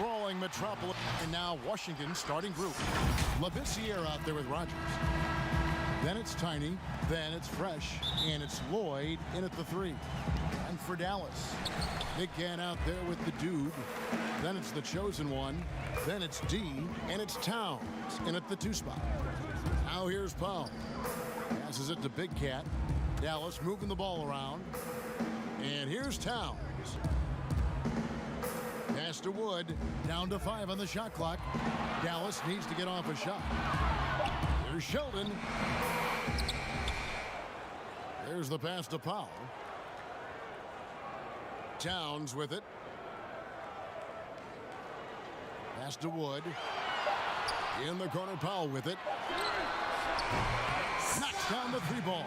sprawling metropolis. And now Washington starting group. Labissiere out there with Rogers. Then it's Tiny. Then it's Fresh. And it's Lloyd in at the 3. And for Dallas, Big Can out there with the Dude. Then it's the Chosen One. Then it's D. And it's Towns in at the 2 spot. Now here's Powell. Passes it to Big Cat. Dallas moving the ball around. And here's Towns. Pass to Wood. Down to 5 on the shot clock. Dallas needs to get off a shot. There's Sheldon. There's the pass to Powell. Towns with it. Pass to Wood. In the corner, Powell with it. Knocks down the 3 ball.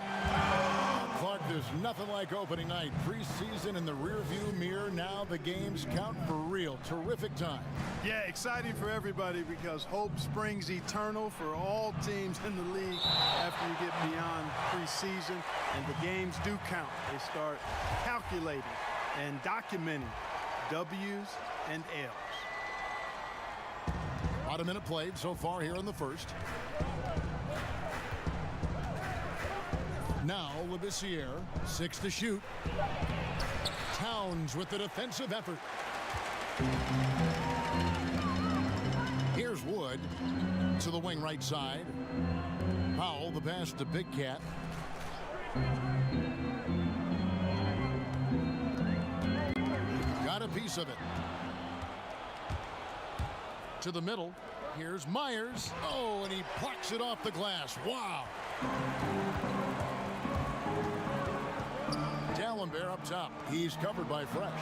Clark, there's nothing like opening night. Preseason in the rearview mirror. Now the games count for real. Terrific time. Yeah, exciting for everybody because hope springs eternal for all teams in the league after you get beyond preseason. And the games do count. They start calculating and documenting W's and L's. About a minute played so far here in the first. Now Labissiere, 6 to shoot. Towns with the defensive effort. Here's Wood to the wing right side. Powell, the pass to Big Cat. Got a piece of it. To the middle. Here's Myers. Oh, and he plucks it off the glass. Wow. D'Alembert up top. He's covered by Fresh.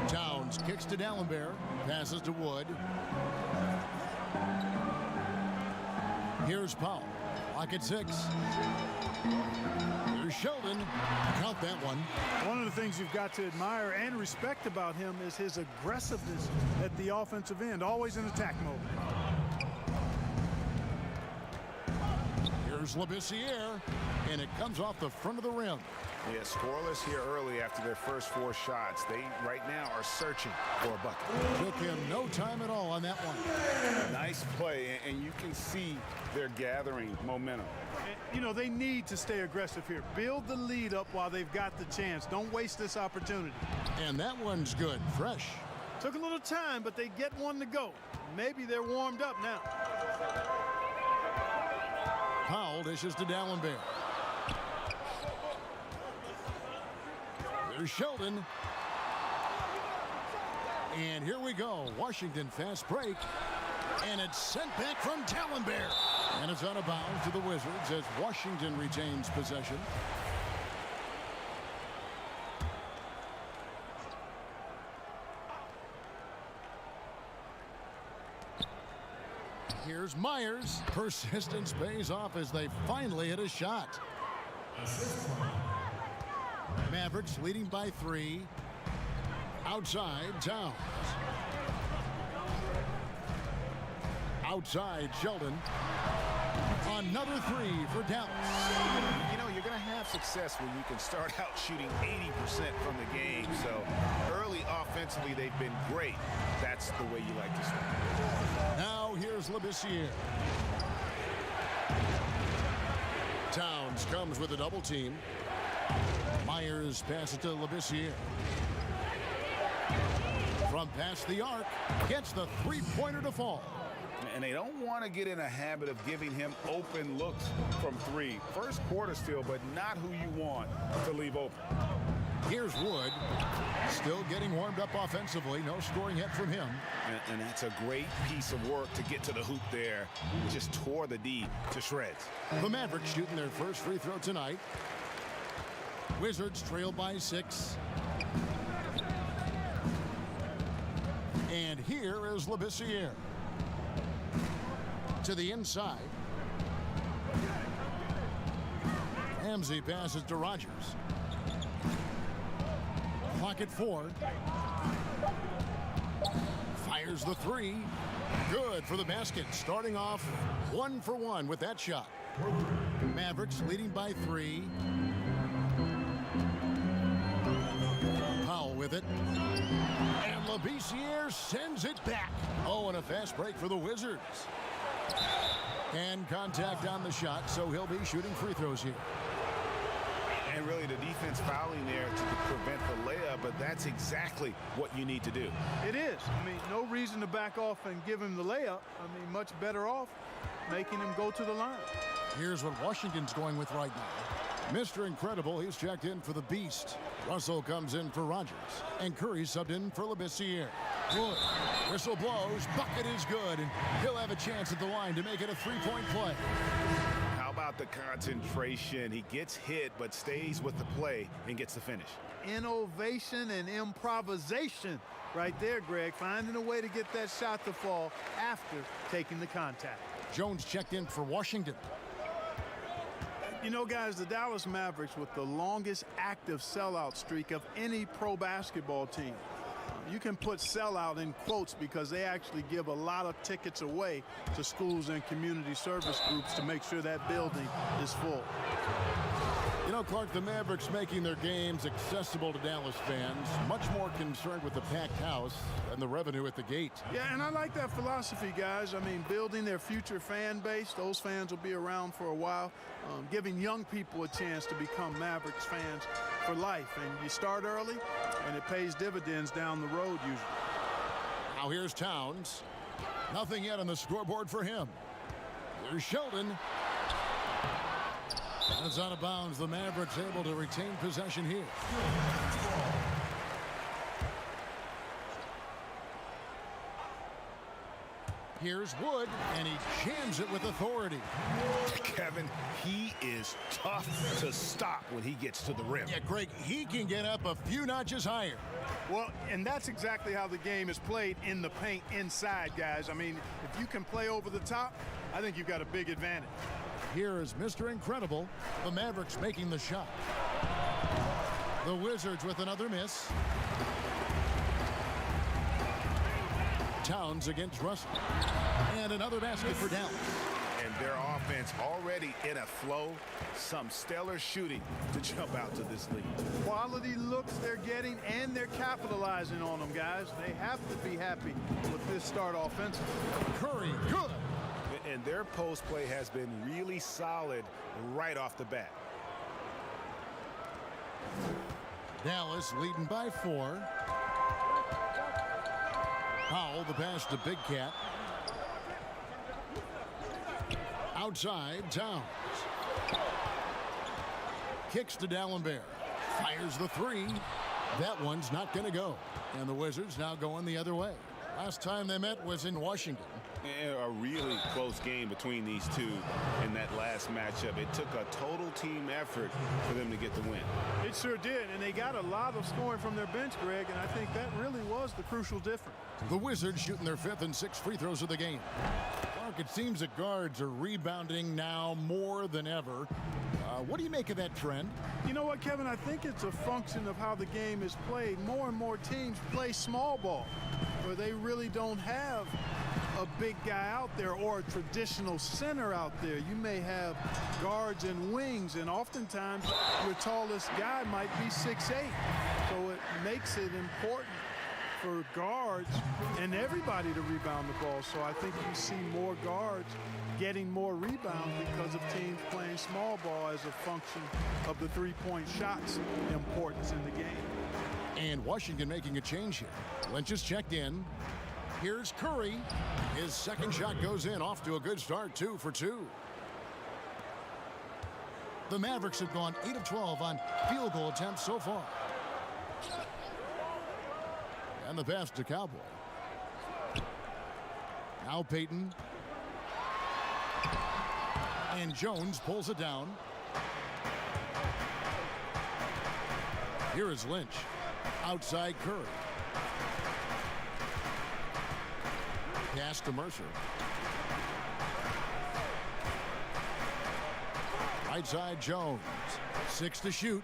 Towns kicks to D'Alembert. Passes to Wood. Here's Powell. Lock at 6. There's Sheldon. Count that one. One of the things you've got to admire and respect about him is his aggressiveness at the offensive end. Always in attack mode. Here's Labissiere. And it comes off the front of the rim. Yeah, scoreless here early after their first 4 shots. They right now are searching for a bucket. Took him no time at all on that one. Nice play, and you can see they're gathering momentum. And, you know, they need to stay aggressive here. Build the lead up while they've got the chance. Don't waste this opportunity. And that one's good. Fresh. Took a little time, but they get one to go. Maybe they're warmed up now. Powell dishes to D'Alembert. There's Sheldon. And here we go. Washington fast break. And it's sent back from D'Alembert. And it's out of bounds to the Wizards as Washington retains possession. Here's Myers. Persistence pays off as they finally hit a shot. Mavericks leading by 3. Outside, Towns. Outside, Sheldon. Another 3 for Dallas. You know, you're going to have success when you can start out shooting 80% from the game. So early offensively, they've been great. That's the way you like to start. Now here's Labissiere. Towns comes with a double team. Myers passes to Labissiere. From past the arc, gets the 3-pointer to fall. And they don't want to get in a habit of giving him open looks from 3. First quarter still, but not who you want to leave open. Here's Wood. Still getting warmed up offensively. No scoring hit from him. And that's a great piece of work to get to the hoop there. Just tore the D to shreds. The Mavericks shooting their first free throw tonight. Wizards trail by 6. And here is Labissiere. To the inside. Ramsey passes to Rogers. Clock at 4. Fires the 3. Good for the basket. Starting off 1 for 1 with that shot. Mavericks leading by 3. Powell with it. And Labissiere sends it back. Oh, and a fast break for the Wizards. And contact on the shot, so he'll be shooting free throws here. And really the defense fouling there to prevent the layup, but that's exactly what you need to do. It is. I mean, no reason to back off and give him the layup. I mean, much better off making him go to the line. Here's what Washington's going with right now. Mr. Incredible, he's checked in for the Beast. Russell comes in for Rogers. And Curry subbed in for Labissiere. Wood. Whistle blows. Bucket is good. And he'll have a chance at the line to make it a three-point play. How about the concentration? He gets hit, but stays with the play and gets the finish. Innovation and improvisation right there, Greg. Finding a way to get that shot to fall after taking the contact. Jones checked in for Washington. You know, guys, the Dallas Mavericks with the longest active sellout streak of any pro basketball team. You can put sellout in quotes because they actually give a lot of tickets away to schools and community service groups to make sure that building is full. You know, Clark, the Mavericks making their games accessible to Dallas fans, much more concerned with the packed house than the revenue at the gate. Yeah, and I like that philosophy, guys. I mean, building their future fan base, those fans will be around for a while, giving young people a chance to become Mavericks fans for life. And you start early, and it pays dividends down the road usually. Now here's Towns. Nothing yet on the scoreboard for him. Here's Sheldon. And it's out of bounds. The Mavericks able to retain possession here. Here's Wood, and he jams it with authority. Kevin, he is tough to stop when he gets to the rim. Yeah, Greg, he can get up a few notches higher. Well, and that's exactly how the game is played in the paint inside, guys. I mean, if you can play over the top, I think you've got a big advantage. Here is Mr. Incredible, the Mavericks making the shot. The Wizards with another miss. Towns against Russell. And another basket for Dallas. And their offense already in a flow. Some stellar shooting to jump out to this lead. Quality looks they're getting, and they're capitalizing on them, guys. They have to be happy with this start offensively. Curry, good. And their post play has been really solid right off the bat. Dallas leading by 4. Powell, the pass to Big Cat. Outside, Towns. Kicks to D'Alembert. Fires the three. That one's not going to go. And the Wizards now going the other way. Last time they met was in Washington. A really close game between these two in that last matchup. It took a total team effort for them to get the win. It sure did, and they got a lot of scoring from their bench, Greg, and I think that really was the crucial difference. The Wizards shooting their 5th and 6th free throws of the game. Clark, it seems that guards are rebounding now more than ever. What do you make of that trend? You know what, Kevin? I think it's a function of how the game is played. More and more teams play small ball, where they really don't have a big guy out there or a traditional center out there. You may have guards and wings, and oftentimes your tallest guy might be 6'8". So it makes it important for guards and everybody to rebound the ball. So I think you see more guards getting more rebounds because of teams playing small ball as a function of the three-point shots importance in the game. And Washington making a change here. Lynch is checked in. Here's Curry. His second shot goes in, off to a good start, 2 for 2. The Mavericks have gone 8 of 12 on field goal attempts so far. And the pass to Cowboy. Now Payton. And Jones pulls it down. Here is Lynch. Outside Curry. Pass to Mercer. Right side Jones. 6 to shoot.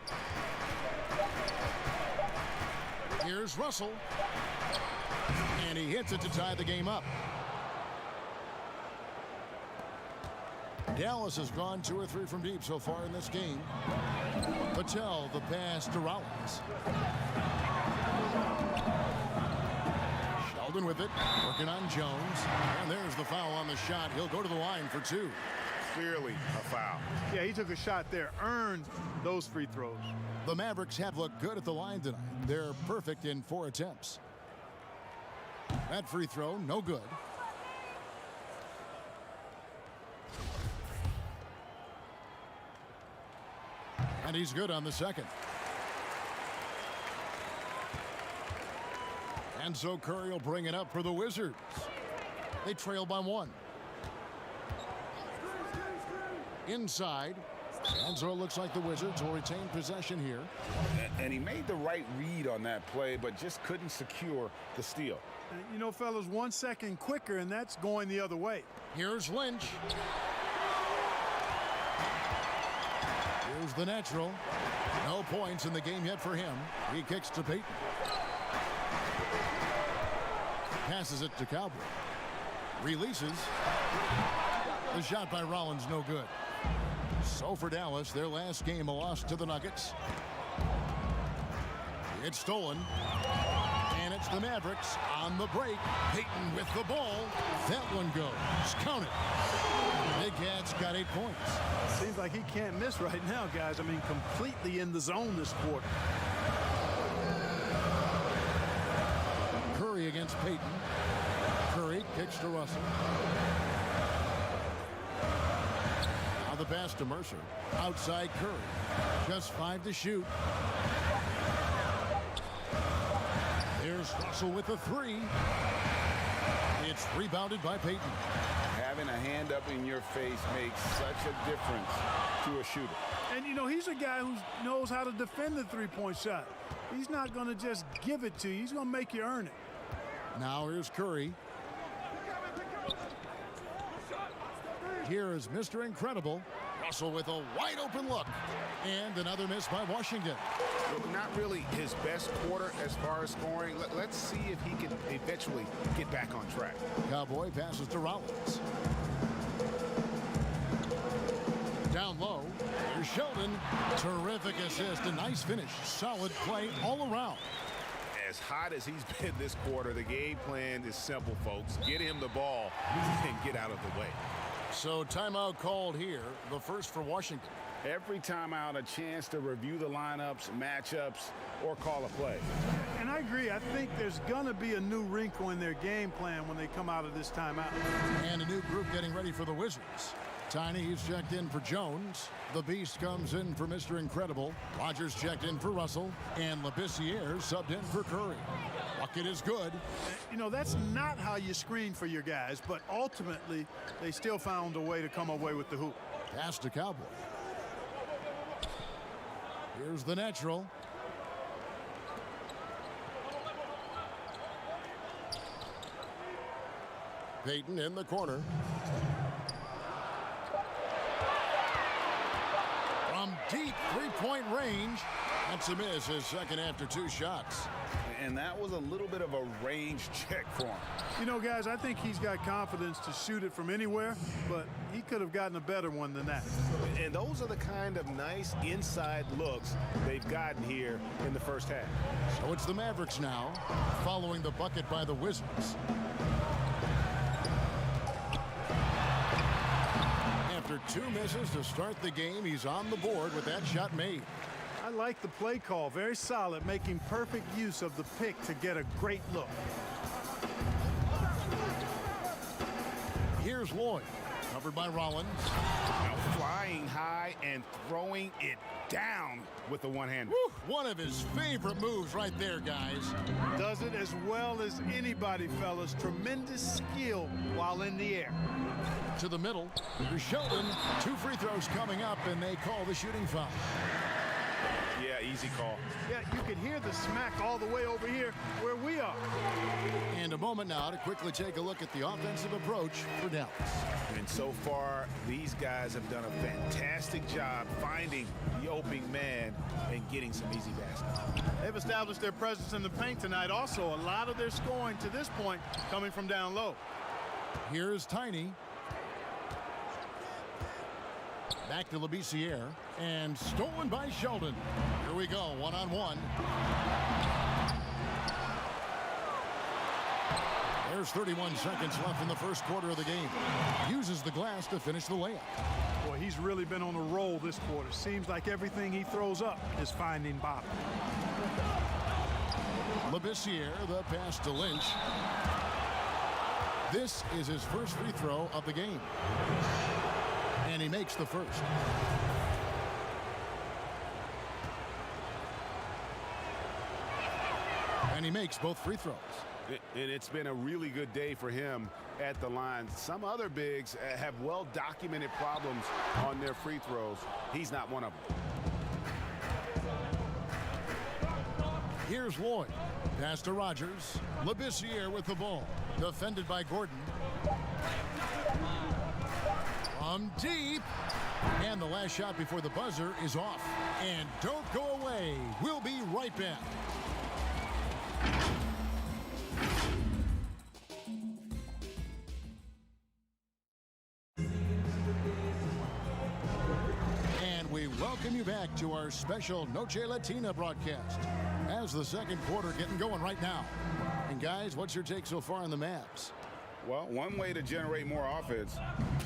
Here's Russell. And he hits it to tie the game up. Dallas has gone 2 or 3 from deep so far in this game. Patel, the pass to Rollins. Sheldon with it, working on Jones. And there's the foul on the shot. He'll go to the line for two. Clearly a foul. Yeah, he took a shot there, earned those free throws. The Mavericks have looked good at the line tonight. They're perfect in 4 attempts. That free throw, no good. And he's good on the second. And so Curry will bring it up for the Wizards. They trail by 1. Inside. And so it looks like the Wizards will retain possession here. And he made the right read on that play, but just couldn't secure the steal. You know, fellas, 1 second quicker, and that's going the other way. Here's Lynch. Here's the natural. No points in the game yet for him. He kicks to Payton. Passes it to Cowboy. Releases. The shot by Rollins, no good. So for Dallas, their last game, a loss to the Nuggets. It's stolen. And it's the Mavericks on the break. Payton with the ball. That one goes. Count it. Big Cat's got 8 points. Seems like he can't miss right now, guys. I mean, completely in the zone this quarter. Curry against Payton. Curry kicks to Russell. Now the pass to Mercer. Outside Curry. Just 5 to shoot. Here's Russell with a 3. It's rebounded by Payton. Having a hand up in your face makes such a difference to a shooter. And, you know, he's a guy who knows how to defend the three-point shot. He's not going to just give it to you. He's going to make you earn it. Now here's Curry. Here is Mr. Incredible. Russell with a wide open look. And another miss by Washington. Not really his best quarter as far as scoring. Let's see if he can eventually get back on track. Cowboy passes to Rollins. Down low. Here's Sheldon. Terrific assist. A nice finish. Solid play all around. As hot as he's been this quarter, the game plan is simple, folks. Get him the ball and get out of the way. So timeout called here, the first for Washington. Every timeout, a chance to review the lineups, matchups, or call a play. And I agree. I think there's going to be a new wrinkle in their game plan when they come out of this timeout. And a new group getting ready for the Wizards. Tiny, he's checked in for Jones. The Beast comes in for Mr. Incredible. Rogers checked in for Russell. And Labissiere subbed in for Curry. Bucket is good. You know, that's not how you screen for your guys, but ultimately, they still found a way to come away with the hoop. Pass to Cowboy. Here's the natural. Payton in the corner. From deep three-point range. That's a miss, his second after 2 shots. And that was a little bit of a range check for him. You know, guys, I think he's got confidence to shoot it from anywhere, but he could have gotten a better one than that. And those are the kind of nice inside looks they've gotten here in the first half. So it's the Mavericks now, following the bucket by the Wizards. After 2 misses to start the game, he's on the board with that shot made. I like the play call. Very solid, making perfect use of the pick to get a great look. Here's Lloyd, covered by Rollins. Now flying high and throwing it down with the one-hander. One of his favorite moves right there, guys. Does it as well as anybody, fellas. Tremendous skill while in the air. To the middle. Here's Sheldon. 2 free throws coming up, and they call the shooting foul. Yeah, easy call. Yeah, you can hear the smack all the way over here where we are. And a moment now to quickly take a look at the offensive approach for Dallas. And so far, these guys have done a fantastic job finding the opening man and getting some easy baskets. They've established their presence in the paint tonight. Also, a lot of their scoring to this point coming from down low. Here's Tiny. Back to Labissiere, and stolen by Sheldon. Here we go, one-on-one. There's 31 seconds left in the first quarter of the game. Uses the glass to finish the layup. Boy, he's really been on a roll this quarter. Seems like everything he throws up is finding bottom. Labissiere, the pass to Lynch. This is his first free throw of the game. And he makes the first. And he makes both free throws. And it's been a really good day for him at the line. Some other bigs have well-documented problems on their free throws. He's not one of them. Here's Lloyd. Pass to Rogers. Labissiere with the ball. Defended by Gordon. From deep. And the last shot before the buzzer is off. And don't go away. We'll be right back. And we welcome you back to our special Noche Latina broadcast. As the second quarter getting going right now. And guys, what's your take so far on the Mavs? Well, one way to generate more offense,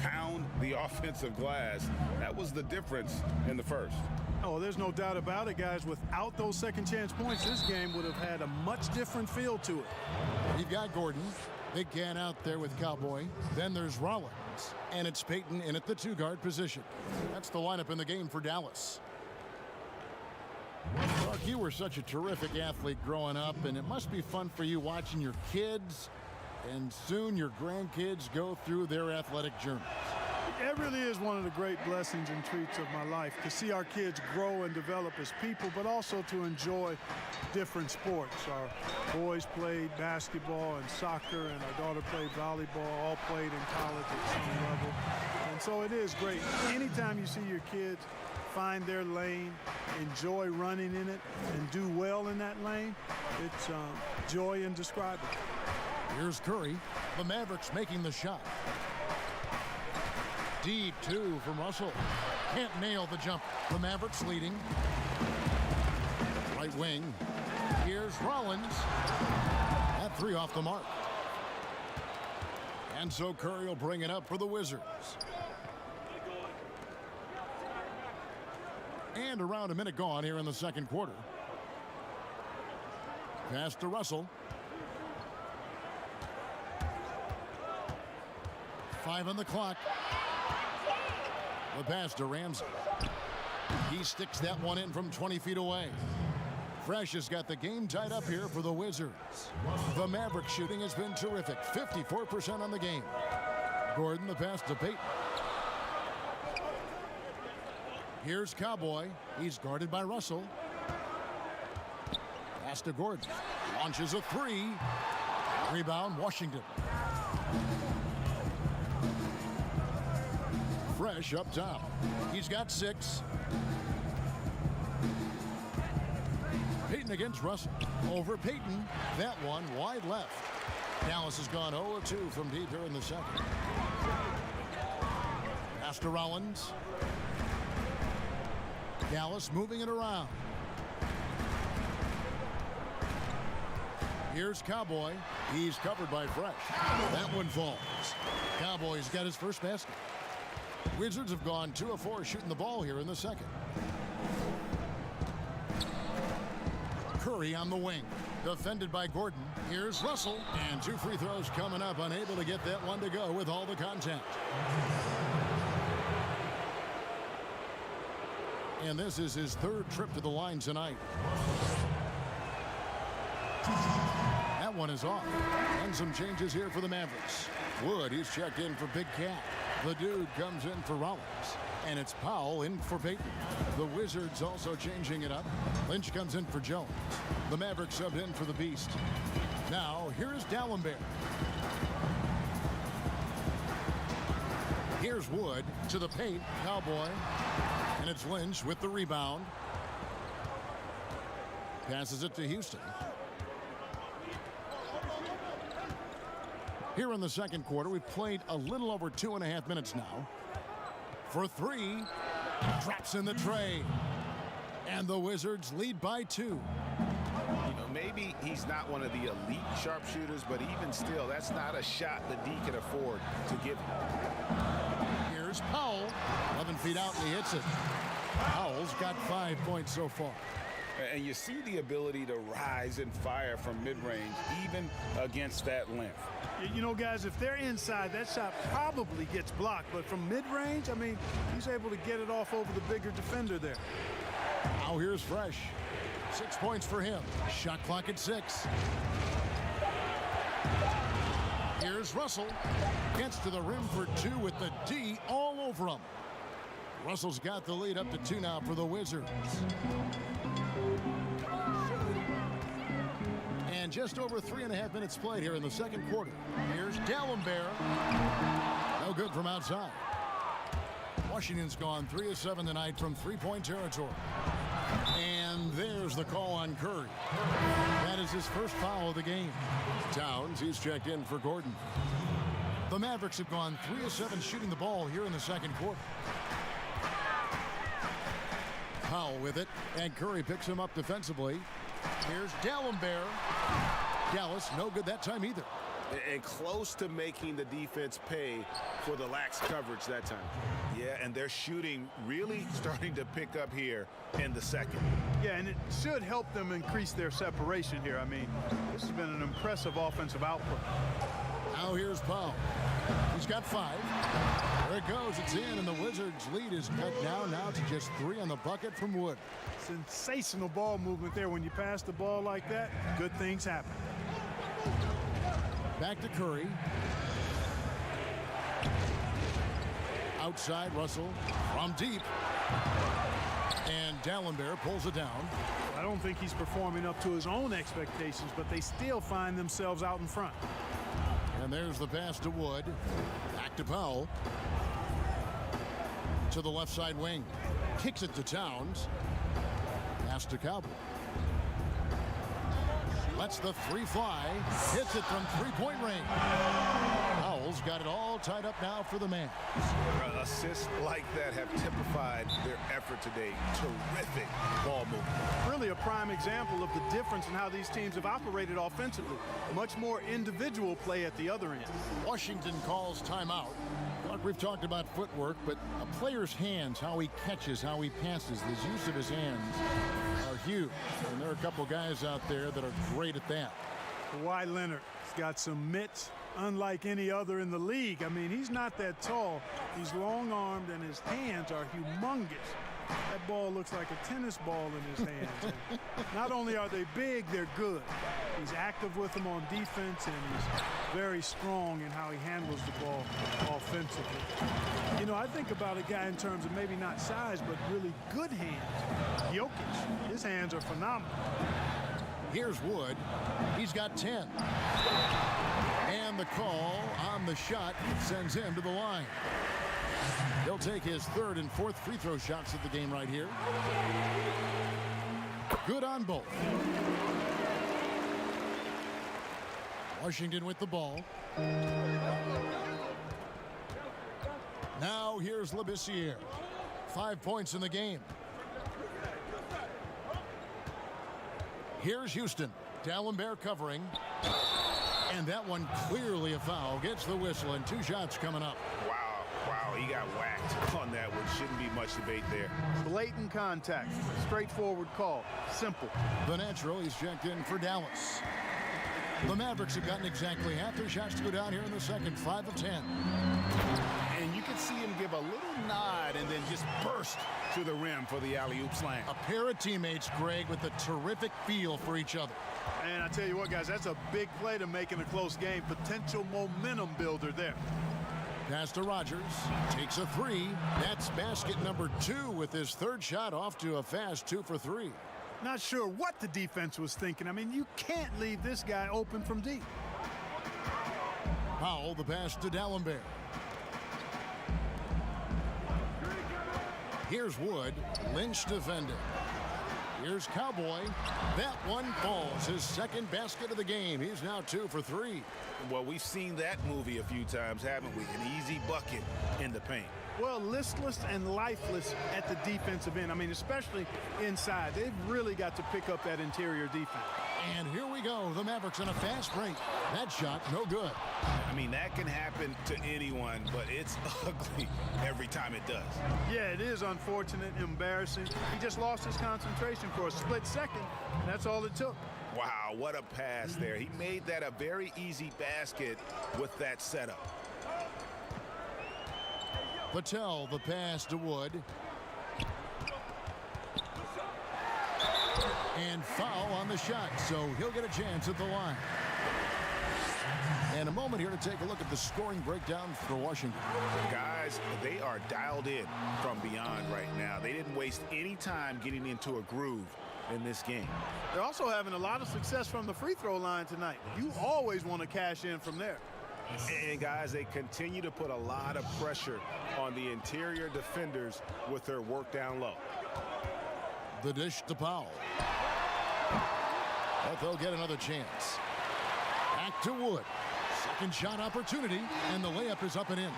pound the offensive glass. That was the difference in the first. Oh, there's no doubt about it, guys. Without those second chance points, this game would have had a much different feel to it. You've got Gordon. Big can out there with Cowboy. Then there's Rollins. And it's Payton in at the two-guard position. That's the lineup in the game for Dallas. Buck, you were such a terrific athlete growing up, and it must be fun for you watching your kids and soon your grandkids go through their athletic journeys. It really is one of the great blessings and treats of my life to see our kids grow and develop as people, but also to enjoy different sports. Our boys played basketball and soccer, and our daughter played volleyball, all played in college at some level. And so it is great. Anytime you see your kids find their lane, enjoy running in it, and do well in that lane, it's joy indescribable. Here's Curry. The Mavericks making the shot. Deep two from Russell. Can't nail the jump. The Mavericks leading. Right wing. Here's Rollins. That three off the mark. And so Curry will bring it up for the Wizards. And around a minute gone here in the second quarter. Pass to Russell. 5 on the clock. The pass to Ramsey. He sticks that one in from 20 feet away. Fresh has got the game tied up here for the Wizards. The Maverick shooting has been terrific. 54% on the game. Gordon, the pass to Payton. Here's Cowboy. He's guarded by Russell. Pass to Gordon. Launches a three. Rebound, Washington. Fresh up top. He's got 6. Payton against Russell. Over Payton. That one wide left. Dallas has gone 0 of 2 from deep here in the second. Pass to Rollins. Dallas moving it around. Here's Cowboy. He's covered by Fresh. That one falls. Cowboy's got his first basket. Wizards have gone 2 of 4 shooting the ball here in the second. Curry on the wing. Defended by Gordon. Here's Russell. And 2 free throws coming up. Unable to get that one to go with all the contact. And this is his 3rd trip to the line tonight. That one is off. And some changes here for the Mavericks. Wood, he's checked in for Big Cat. The dude comes in for Rollins. And it's Powell in for Payton. The Wizards also changing it up. Lynch comes in for Jones. The Mavericks subbed in for the Beast. Now, here's Dallenberg. Here's Wood to the paint. Cowboy. And it's Lynch with the rebound. Passes it to Houston. Here in the second quarter, we've played a little over 2.5 minutes now. For 3, drops in the tray. And the Wizards lead by 2. You know, maybe he's not one of the elite sharpshooters, but even still, that's not a shot that D can afford to give him. Here's Powell, 11 feet out, and he hits it. Powell's got 5 points so far. And you see the ability to rise and fire from mid-range, even against that length. You know, guys, if they're inside, that shot probably gets blocked. But from mid-range, I mean, he's able to get it off over the bigger defender there. Now here's Fresh. 6 points for him. Shot clock at 6. Here's Russell. Gets to the rim for 2 with the D all over him. Russell's got the lead up to 2 now for the Wizards. And just over 3.5 minutes played here in the second quarter. Here's D'Alembert. No good from outside. Washington's gone 3 of 7 tonight from three-point territory. And there's the call on Curry. That is his first foul of the game. Towns, he's checked in for Gordon. The Mavericks have gone 3 of 7 shooting the ball here in the second quarter. Powell with it, and Curry picks him up defensively. Here's D'Alembert. Dallas, no good that time either. And close to making the defense pay for the lax coverage that time. Yeah, and their shooting really starting to pick up here in the second. Yeah, and it should help them increase their separation here. I mean, this has been an impressive offensive output. Now here's Powell. He's got 5. There it goes. It's in, and the Wizards' lead is cut down now to just 3 on the bucket from Wood. Sensational ball movement there. When you pass the ball like that, good things happen. Back to Curry. Outside, Russell from deep. And D'Alembert pulls it down. I don't think he's performing up to his own expectations, but they still find themselves out in front. And there's the pass to Wood. Back to Powell. To the left side wing. Kicks it to Towns. Pass to Cowboy. Lets the 3 fly. Hits it from three-point range. Powell's got it all tied up now for the man. Assists like that have typified their effort today. Terrific ball movement. Really a prime example of the difference in how these teams have operated offensively. Much more individual play at the other end. Washington calls timeout. Look, we've talked about footwork, but a player's hands, how he catches, how he passes, his use of his hands are huge. And there are a couple guys out there that are great at that. Kawhi Leonard has got some mitts unlike any other in the league. I mean, he's not that tall. He's long-armed, and his hands are humongous. That ball looks like a tennis ball in his hands. And not only are they big, they're good. He's active with them on defense, and he's very strong in how he handles the ball offensively. You know, I think about a guy in terms of maybe not size, but really good hands. Jokic, his hands are phenomenal. Here's Wood. He's got 10. And the call on the shot sends him to the line. He'll take his 3rd and 4th free throw shots of the game right here. Good on both. Washington with the ball. Now here's Labissiere. 5 points in the game. Here's Houston. D'Alembert covering. And that one clearly a foul. Gets the whistle, and 2 shots coming up. Wow, he got whacked on that one. Shouldn't be much debate there. Blatant contact. Straightforward call. Simple. The natural, he's checked in for Dallas. The Mavericks have gotten exactly half their shots to go down here in the second. 5 of 10. And you can see him give a little nod and then just burst to the rim for the alley-oop slam. A pair of teammates, Greg, with a terrific feel for each other. And I tell you what, guys, that's a big play to make in a close game. Potential momentum builder there. Pass to Rogers. Takes a 3. That's basket number 2 with his 3rd shot off to a fast 2 for 3. Not sure what the defense was thinking. I mean, you can't leave this guy open from deep. Powell, the pass to D'Alembert. Here's Wood. Lynch defending. Here's Cowboy. That one falls. His 2nd basket of the game. He's now 2 for 3. Well, we've seen that movie a few times, haven't we? An easy bucket in the paint. Well, listless and lifeless at the defensive end. I mean, especially inside. They've really got to pick up that interior defense. And here we go. The Mavericks on a fast break. That shot, no good. I mean, that can happen to anyone, but it's ugly every time it does. Yeah, it is unfortunate, embarrassing. He just lost his concentration for a split second, and that's all it took. Wow, what a pass there. He made that a very easy basket with that setup. Patel, the pass to Wood. And foul on the shot, so he'll get a chance at the line. And a moment here to take a look at the scoring breakdown for Washington. Guys, they are dialed in from beyond right now. They didn't waste any time getting into a groove in this game. They're also having a lot of success from the free throw line tonight. You always want to cash in from there. And guys, they continue to put a lot of pressure on the interior defenders with their work down low. The dish to Powell. But they'll get another chance. Back to Wood. Second shot opportunity, and the layup is up and in.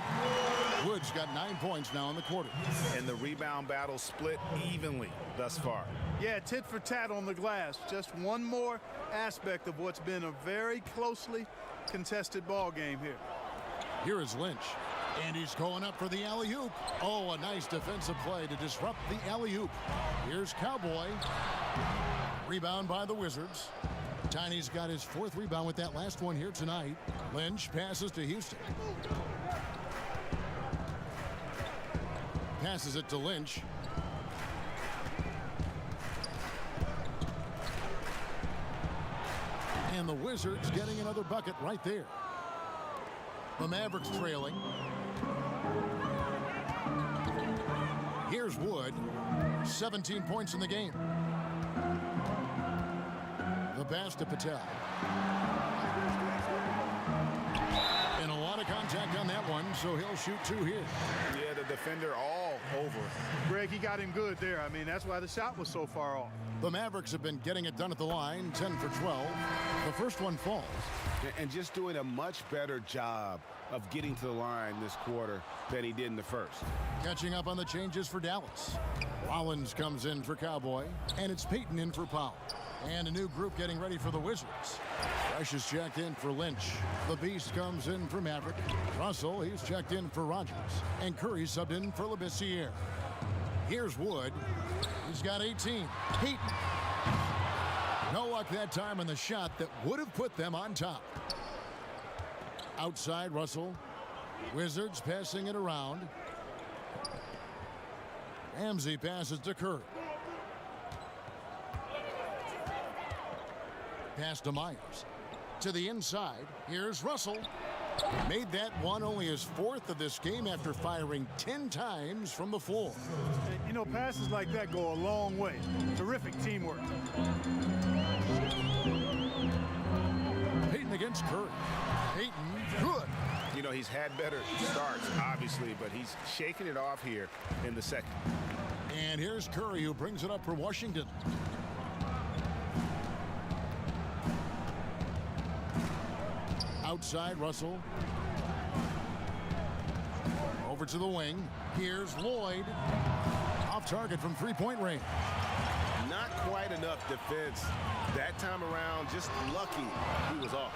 Wood's got 9 points now in the quarter. And the rebound battle split evenly thus far. Yeah, tit for tat on the glass. Just one more aspect of what's been a very closely contested ball game here. Here is Lynch. And he's going up for the alley-oop. Oh, a nice defensive play to disrupt the alley-oop. Here's Cowboy. Rebound by the Wizards. Tiny's got his 4th rebound with that last one here tonight. Lynch passes to Houston. Passes it to Lynch. And the Wizards getting another bucket right there. The Mavericks trailing. Here's Wood. 17 points in the game. The pass to Patel. And a lot of contact on that one, so he'll shoot 2 here. Yeah, the defender all over. Greg, he got him good there. I mean, that's why the shot was so far off. The Mavericks have been getting it done at the line, 10 for 12. The first one falls. And just doing a much better job of getting to the line this quarter than he did in the first. Catching up on the changes for Dallas. Rollins comes in for Cowboy, and it's Payton in for Powell. And a new group getting ready for the Wizards. Fresh is checked in for Lynch. The Beast comes in for Maverick. Russell, he's checked in for Rogers. And Curry subbed in for Labissiere. Here's Wood. He's got 18. Payton. No luck that time on the shot that would have put them on top. Outside Russell. Wizards passing it around. Ramsey passes to Curry. Pass to Myers. To the inside. Here's Russell. Made that one only his 4th of this game after firing 10 times from the floor. You know, passes like that go a long way. Terrific teamwork. Payton against Curry. Payton, good. You know, he's had better starts, obviously, but he's shaking it off here in the second. And here's Curry, who brings it up for Washington. Outside Russell. Over to the wing. Here's Lloyd. Off target from 3-point range. Not quite enough defense that time around. Just lucky he was off.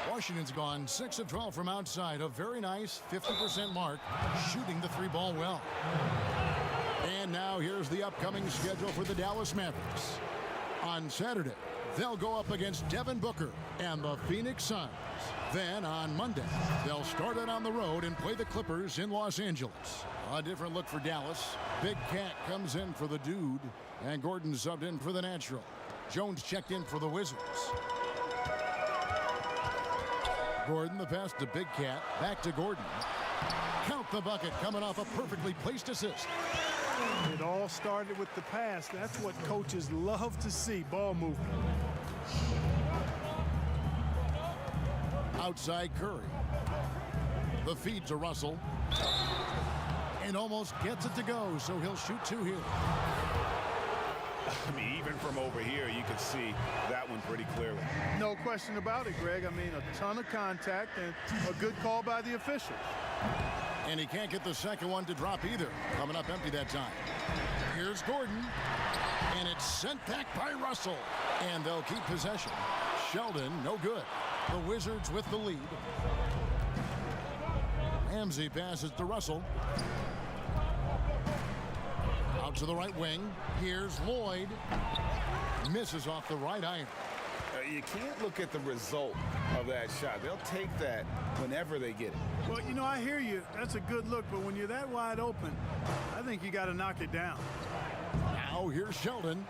Washington's gone 6 of 12 from outside. A very nice 50% mark. Shooting the 3-ball well. And now here's the upcoming schedule for the Dallas Mavericks. On Saturday, they'll go up against Devin Booker and the Phoenix Suns. Then on Monday, they'll start it on the road and play the Clippers in Los Angeles. A different look for Dallas. Big Cat comes in for the Dude, and Gordon subbed in for the Natural. Jones checked in for the Wizards. Gordon, the pass to Big Cat, back to Gordon. Count the bucket, coming off a perfectly placed assist. It all started with the pass. That's what coaches love to see, ball movement. Outside Curry. The feed to Russell. And almost gets it to go, so he'll shoot 2 here. I mean, even from over here, you can see that one pretty clearly. No question about it, Greg. I mean, a ton of contact and a good call by the officials. And he can't get the second one to drop either. Coming up empty that time. Here's Gordon. And it's sent back by Russell. And they'll keep possession. Sheldon, no good. The Wizards with the lead. Ramsey passes to Russell. Out to the right wing. Here's Lloyd. Misses off the right iron. You can't look at the result of that shot. They'll take that whenever they get it. Well, you know, I hear you. That's a good look, but when you're that wide open, I think you got to knock it down. Now here's Sheldon.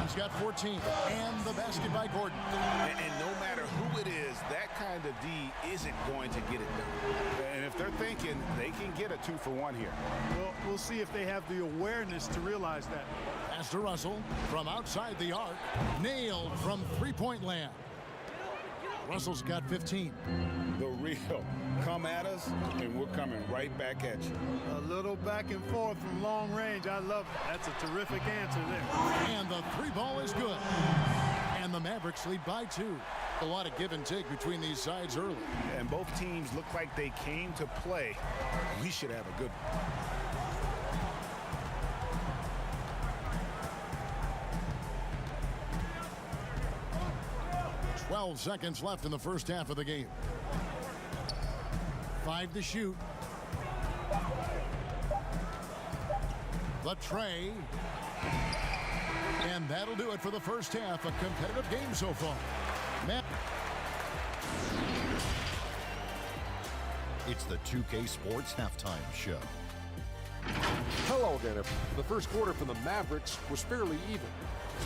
He's got 14. And the basket by Gordon. And no matter who it is, that kind of D isn't going to get it done. And if they're thinking they can get a 2-for-1 here. Well, we'll see if they have the awareness to realize that. Pass to Russell from outside the arc. Nailed from three-point land. Russell's got 15. The real come at us, and we're coming right back at you. A little back and forth from long range. I love it. That's a terrific answer there. And the three ball is good. And the Mavericks lead by 2. A lot of give and take between these sides early. And both teams look like they came to play. We should have a good one. 12 seconds left in the first half of the game. 5 to shoot. The tray. And that'll do it for the first half. A competitive game so far. It's the 2K Sports Halftime Show. Hello again. The first quarter for the Mavericks was fairly even.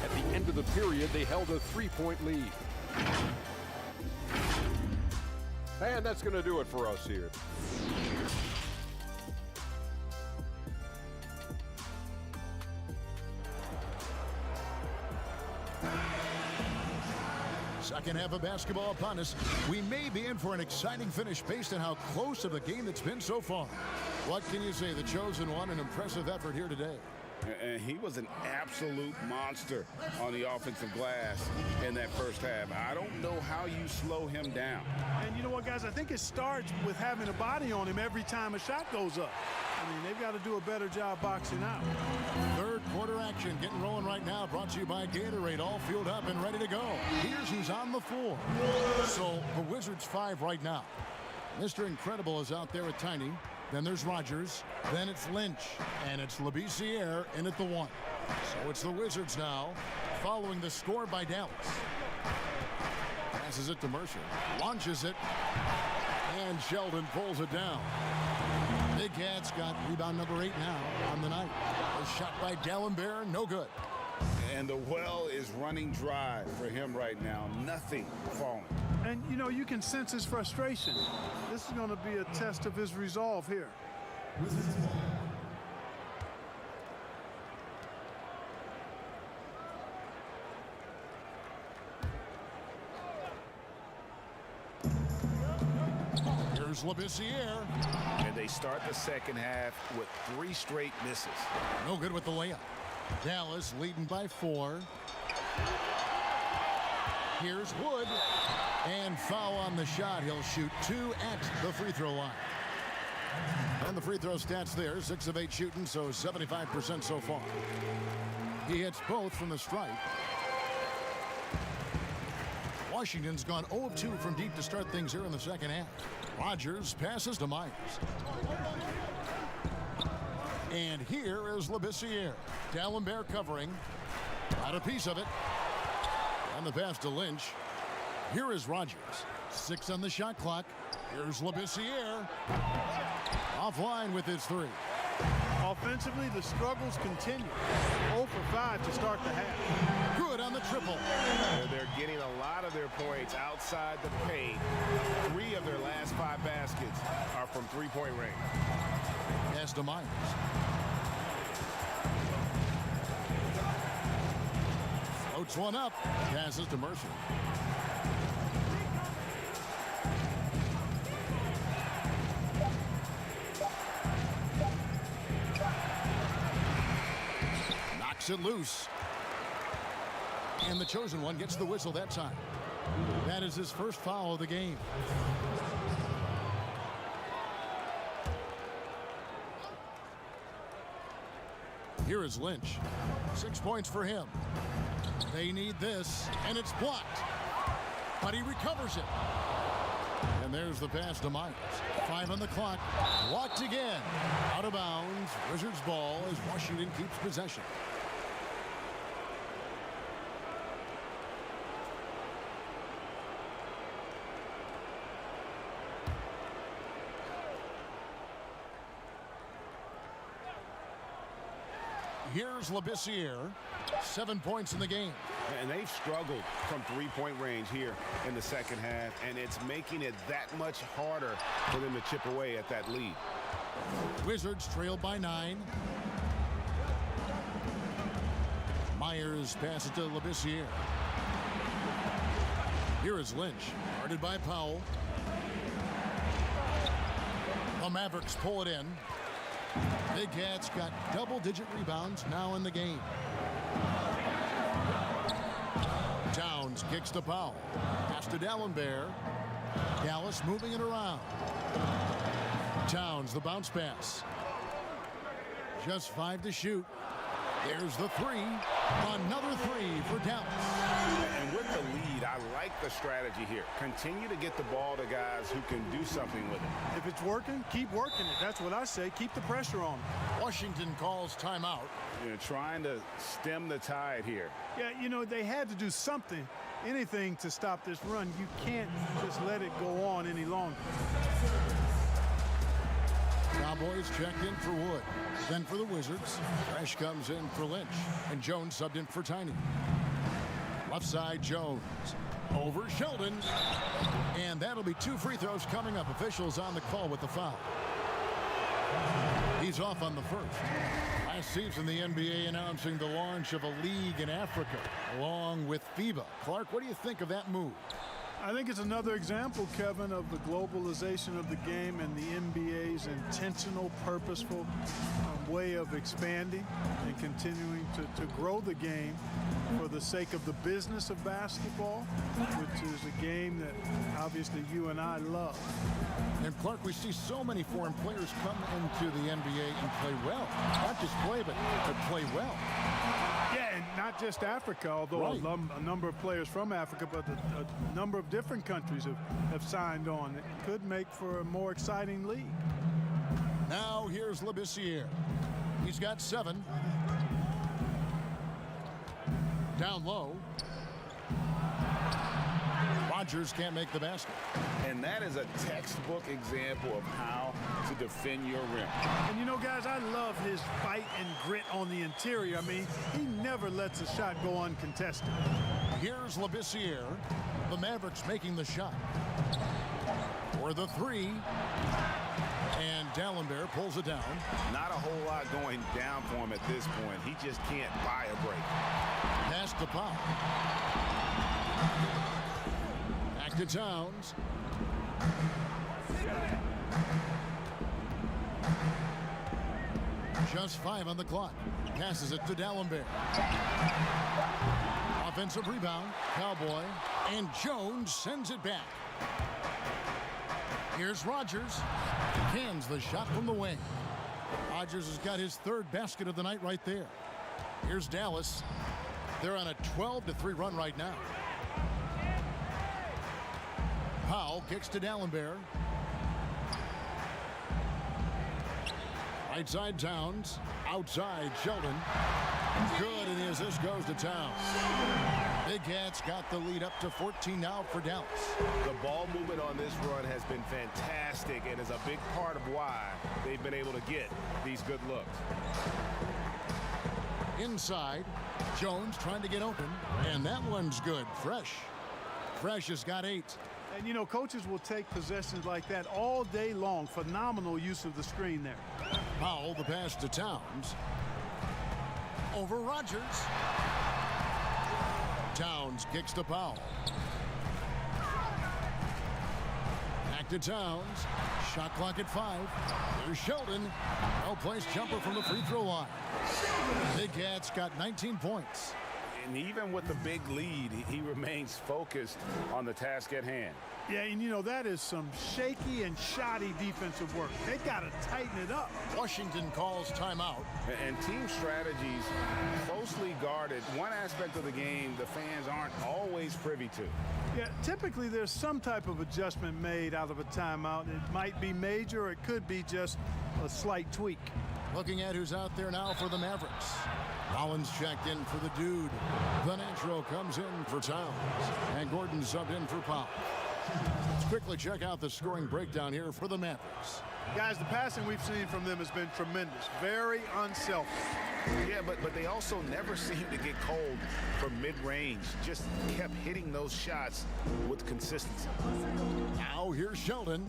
At the end of the period, they held a 3-point lead. And that's going to do it for us here. Second half of basketball upon us. We may be in for an exciting finish based on how close to the game it's been so far. What can you say? The chosen one, an impressive effort here today. And he was an absolute monster on the offensive glass in that first half. I don't know how you slow him down. And you know what, guys? I think it starts with having a body on him every time a shot goes up. I mean, they've got to do a better job boxing out. Third quarter action getting rolling right now. Brought to you by Gatorade. All fueled up and ready to go. Here's who's on the floor. So the Wizards 5 right now. Mr. Incredible is out there at Tiny. Then there's Rogers. Then it's Lynch. And it's Labissiere in at the 1. So it's the Wizards now, following the score by Dallas. Passes it to Mercer. Launches it. And Sheldon pulls it down. Big Cat's got rebound number 8 now on the night. A shot by D'Alembert, no good. And the well is running dry for him right now. Nothing falling. And, you know, you can sense his frustration. This is going to be a test of his resolve here. Here's Labissiere. And they start the second half with 3 straight misses. No good with the layup. Dallas leading by 4. Here's Wood. And foul on the shot. He'll shoot 2 at the free throw line. And the free throw stats there, 6 of 8 shooting, so 75% so far. He hits both from the stripe. Washington's gone 0 of 2 from deep to start things here in the second half. Rogers passes to Myers. And here is Labissiere. D'Alembert covering. Got a piece of it. And the pass to Lynch. Here is Rogers. 6 on the shot clock. Here's Labissiere. Offline with his 3. Offensively, the struggles continue. 0 for 5 to start the half. Good on the triple. They're getting a lot of their points outside the paint. 3 of their last 5 baskets are from 3-point range. Pass to Myers. Floats one up. Passes to Mercer. Knocks it loose. And the chosen one gets the whistle that time. That is his first foul of the game. Here is Lynch. 6 points for him. They need this, and it's blocked. But he recovers it. And there's the pass to Myers. 5 on the clock. Blocked again. Out of bounds. Wizards ball as Washington keeps possession. Here's Labissiere. 7 points in the game. And they've struggled from three-point range here in the second half, and it's making it that much harder for them to chip away at that lead. Wizards trailed by 9. Myers passes to Labissiere. Here is Lynch, guarded by Powell. The Mavericks pull it in. Big Cat's got double-digit rebounds now in the game. Towns kicks to Powell. Pass to D'Alembert. Dallas moving it around. Towns, the bounce pass. Just 5 to shoot. There's the 3. Another 3 for Dallas. And with the lead, I like the strategy here. Continue to get the ball to guys who can do something with it. If it's working, keep working it. That's what I say. Keep the pressure on. Washington calls timeout. Trying to stem the tide here. Yeah, they had to do something, anything to stop this run. You can't just let it go on any longer. Cowboys checked in for Wood. Then for the Wizards, Fresh comes in for Lynch. And Jones subbed in for Tiny. Left side, Jones. Over Sheldon. And that'll be 2 free throws coming up. Officials on the call with the foul. He's off on the first. Last season, the NBA announcing the launch of a league in Africa, along with FIBA. Clark, what do you think of that move? I think it's another example, Kevin, of the globalization of the game and the NBA's intentional, purposeful way of expanding and continuing to grow the game for the sake of the business of basketball, which is a game that obviously you and I love. And Clark, we see so many foreign players come into the NBA and play well. Not just play, but play well. Yeah, and not just Africa, although Right. a number of players from Africa, but a number of different countries have signed on. It could make for a more exciting league. Now here's Labissiere. He's got 7. Down low. Rogers can't make the basket. And that is a textbook example of how to defend your rim. And guys, I love his fight and grit on the interior. I mean, he never lets a shot go uncontested. Here's Labissiere. The Mavericks making the shot. For the 3. And D'Alembert pulls it down. Not a whole lot going down for him at this point. He just can't buy a break. Pass to Powell. Back to Towns. Just 5 on the clock. Passes it to D'Alembert. Offensive rebound. Cowboy. And Jones sends it back. Here's Rogers. Cans the shot from the wing. Rogers has got his 3rd basket of the night right there. Here's Dallas. They're on a 12-3 run right now. Powell kicks to D'Alembert. Right side Towns. Outside Sheldon. Good, and the assist goes to Towns. Big Cat's got the lead up to 14 now for Dallas. The ball movement on this run has been fantastic and is a big part of why they've been able to get these good looks. Inside, Jones trying to get open, and that one's good. Fresh has got 8. And coaches will take possessions like that all day long. Phenomenal use of the screen there. Powell, the pass to Towns. Over Rogers. Towns kicks to Powell. Back to Towns. Shot clock at 5. Here's Sheldon. Well-placed jumper from the free throw line. Big Cat's got 19 points. And even with the big lead, he remains focused on the task at hand. Yeah, and you know, that is some shaky and shoddy defensive work. They got to tighten it up. Washington calls timeout. And team strategies closely guarded. One aspect of the game the fans aren't always privy to. Yeah, typically there's some type of adjustment made out of a timeout. It might be major, or it could be just a slight tweak. Looking at who's out there now for the Mavericks. Collins checked in for the dude. Venantro comes in for Towns. And Gordon subbed in for Powell. Let's quickly check out the scoring breakdown here for the Mavericks. Guys, the passing we've seen from them has been tremendous. Very unselfish. Yeah, but they also never seem to get cold from mid-range. Just kept hitting those shots with consistency. Now here's Sheldon.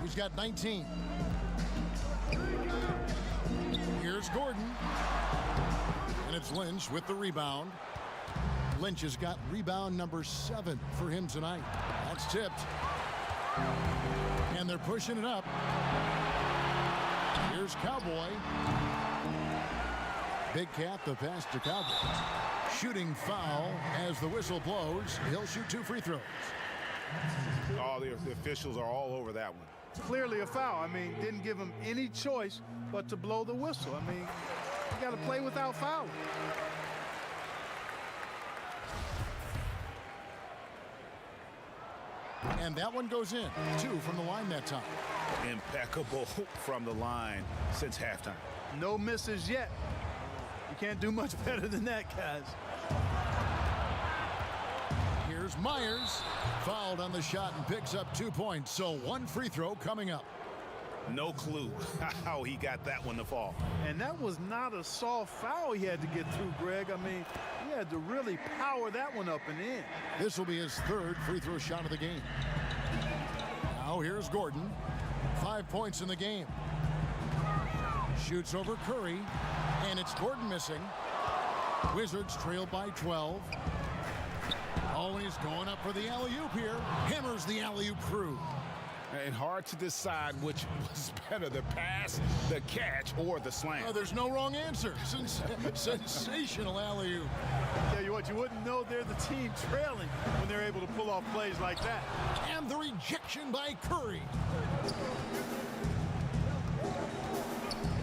He's got 19. Here's Gordon. And it's Lynch with the rebound. Lynch has got rebound number 7 for him tonight. That's tipped. And they're pushing it up. Here's Cowboy. Big Cat, the pass to Cowboy. Shooting foul as the whistle blows. He'll shoot 2 free throws. Oh, the officials are all over that one. It's clearly a foul. I mean, didn't give him any choice but to blow the whistle. I mean, you got to play without fouling. And that one goes in. 2 from the line that time. Impeccable from the line since halftime. No misses yet. You can't do much better than that, guys. Here's Myers. Fouled on the shot and picks up 2 points. So 1 free throw coming up. No clue how he got that one to fall. And that was not a soft foul he had to get through, Greg. I mean, he had to really power that one up and in. This will be his 3rd free throw shot of the game. Now here's Gordon. 5 points in the game. Shoots over Curry. And it's Gordon missing. Wizards trail by 12. Oh, and he's going up for the alley-oop here. Hammers the alley-oop through. And hard to decide which was better, the pass, the catch, or the slam. Oh, there's no wrong answer. Sensational alley-oop. Tell you what, you wouldn't know they're the team trailing when they're able to pull off plays like that. And the rejection by Curry.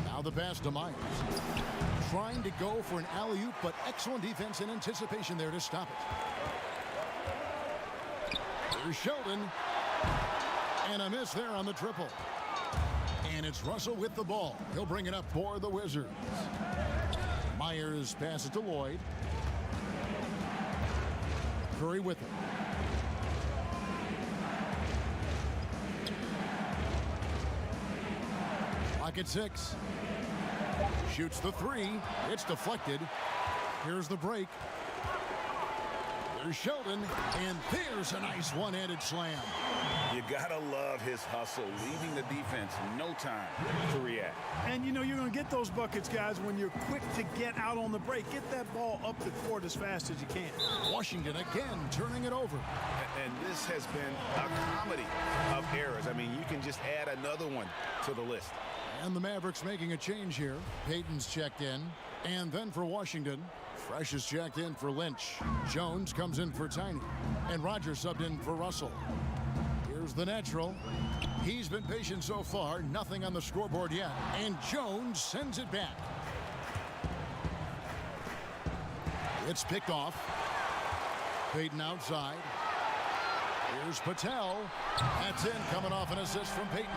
Now the pass to Myers. Trying to go for an alley-oop, but excellent defense and anticipation there to stop it. Here's Sheldon. And a miss there on the triple. And it's Russell with the ball. He'll bring it up for the Wizards. Myers passes to Lloyd. Curry with it. Clock at 6. Shoots the 3. It's deflected. Here's the break. There's Sheldon. And there's a nice one-handed slam. You gotta love his hustle, leaving the defense no time to react. And you know you're going to get those buckets, guys, when you're quick to get out on the break. Get that ball up the court as fast as you can. Washington again turning it over. And this has been a comedy of errors. I mean, you can just add another one to the list. And the Mavericks making a change here. Payton's checked in. And then for Washington, Fresh is checked in for Lynch. Jones comes in for Tiny. And Rogers subbed in for Russell. Here's the natural. He's been patient so far. Nothing on the scoreboard yet. And Jones sends it back. It's picked off. Payton outside. Here's Patel. That's in, coming off an assist from Payton.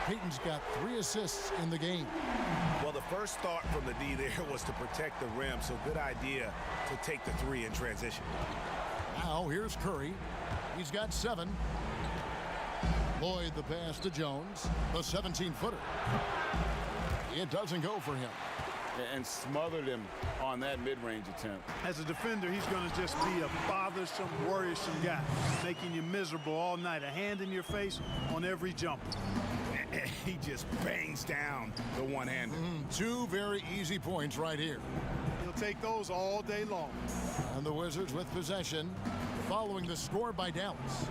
Payton's got 3 assists in the game. Well, the first thought from the D there was to protect the rim, so good idea to take the 3 in transition. Now here's Curry. He's got 7. Lloyd the pass to Jones. The 17-footer. It doesn't go for him. And smothered him on that mid-range attempt. As a defender, he's going to just be a bothersome, worrisome guy, making you miserable all night. A hand in your face on every jumper. And he just bangs down the one-hander. 2 very easy points right here. He'll take those all day long. And the Wizards with possession, following the score by Dallas.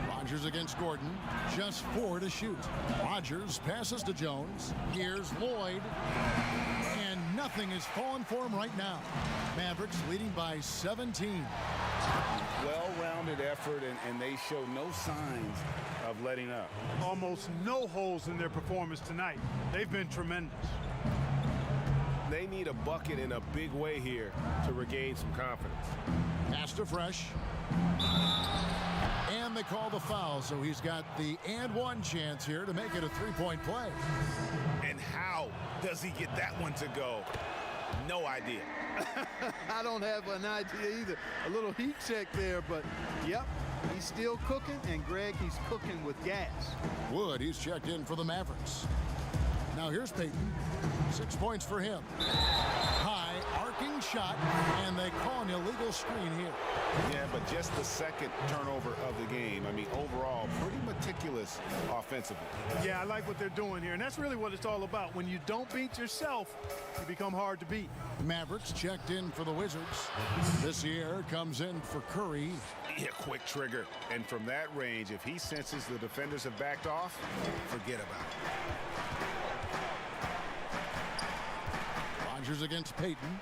Rogers against Gordon, just 4 to shoot. Rogers passes to Jones. Here's Lloyd. And Nothing is falling for him right now. Mavericks leading by 17. Well-rounded effort, and they show no signs of letting up. Almost no holes in their performance tonight. They've been tremendous. They need a bucket in a big way here to regain some confidence. Pass to Fresh. And they call the foul, so he's got the and one chance here to make it a three-point play. And how does he get that one to go? No idea. I don't have an idea either. A little heat check there, but yep, he's still cooking, and Greg, he's cooking with gas. Wood, he's checked in for the Mavericks. Now here's Payton. 6 points for him. High, arcing shot, and they call an illegal screen here. Yeah, but just the second turnover of the game. I mean, overall, pretty meticulous offensively. Yeah, I like what they're doing here, and that's really what it's all about. When you don't beat yourself, you become hard to beat. Mavericks checked in for the Wizards. This year comes in for Curry. Yeah, quick trigger. And from that range, if he senses the defenders have backed off, forget about it. Rodgers against Payton.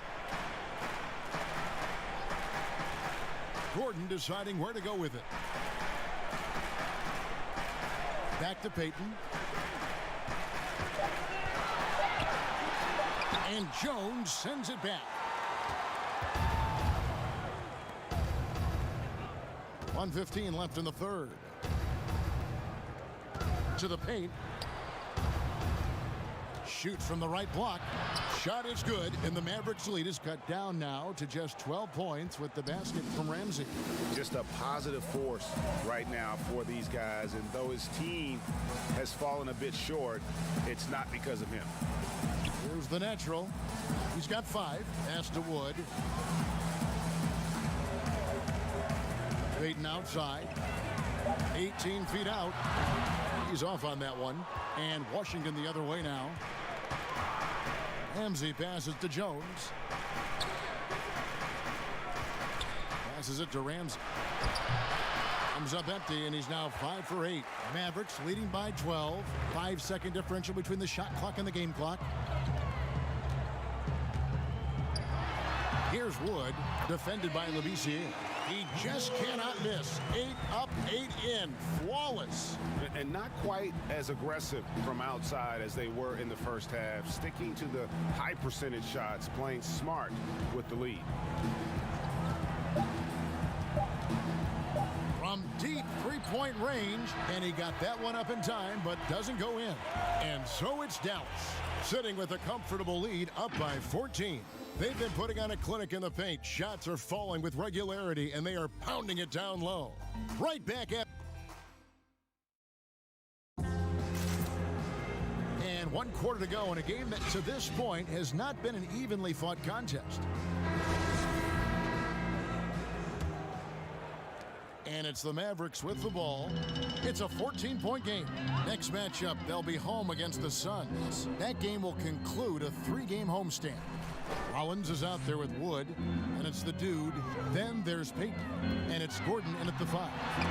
Gordon deciding where to go with it. Back to Payton. And Jones sends it back. 1:15 left in the third. To the paint. Shoots from the right block. Shot is good, and the Mavericks lead is cut down now to just 12 points with the basket from Ramsey. Just a positive force right now for these guys, and though his team has fallen a bit short, it's not because of him. Here's the natural. He's got 5. Pass to Wood. Payton outside. 18 feet out. He's off on that one. And Washington the other way now. Ramsey passes to Jones. Passes it to Ramsey. Comes up empty, and he's now 5 for 8. Mavericks leading by 12. 5-second differential between the shot clock and the game clock. Here's Wood, defended by Labissiere. He just cannot miss. 8 up, 8 in. Flawless. And not quite as aggressive from outside as they were in the first half. Sticking to the high percentage shots, playing smart with the lead. From deep three-point range, and he got that one up in time, but doesn't go in. And so it's Dallas, sitting with a comfortable lead, up by 14. They've been putting on a clinic in the paint. Shots are falling with regularity, and they are pounding it down low. Right back at... And 1 quarter to go in a game that, to this point, has not been an evenly fought contest. And it's the Mavericks with the ball. It's a 14-point game. Next matchup, they'll be home against the Suns. That game will conclude a 3-game homestand. Rollins is out there with Wood, and it's the dude. Then there's Payton, and it's Gordon in at the 5.